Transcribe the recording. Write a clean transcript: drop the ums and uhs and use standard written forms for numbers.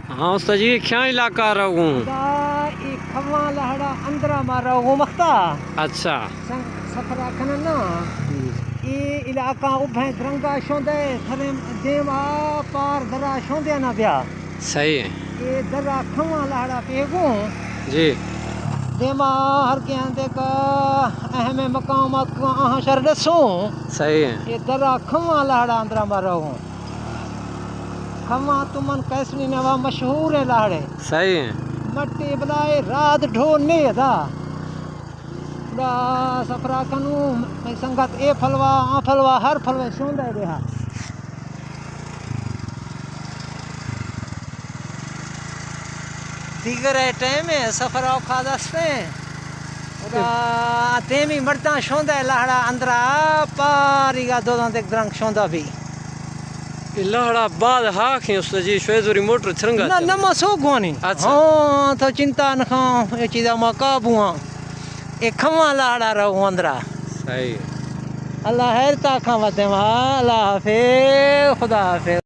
हाँ उस्ताद जी क्या इलाका रहूँ। खवा लहड़ा अंदरा मारा वो मख्ता अच्छा सफरा खन ना ये इलाका उभे दरंगा शोंदे थरे देम आ पार दरा शोंदे ना ब्या सही है ये दरा खवा लहड़ा पेगू जी। देमा हर के आंदे का अहम मकामात को आहा शर दसो सही है ये दरा खवा लहड़ा अंदरा मारा हूँ खवा तुमन कैसनी नवा मशहूर है लहड़े सही है मट्टी बलाए रात ढोने था बड़ा सफरा कनू संगत ए फलवा आ फलवा हर फलवे शोंदा रहा दीगर टाइम है सफरा औखा दसते बड़ा तेमी मर्दा शोंदा लहड़ा अंदरा पारी का दो तक द्रंग शोंदा भी लहड़ा बाद हाँ खे उस्ताद जी शोजोरी मोटर छरंगा ना नमा सो गोनी अच्छा। हाँ तो चिंता न खाओ ये चीज़ा मका बुआ एक खवा लहड़ा रहो अंदरा सही है। अल्लाह हैरता खा वते अल्लाह हाफिज़ खुदा हाफिज़।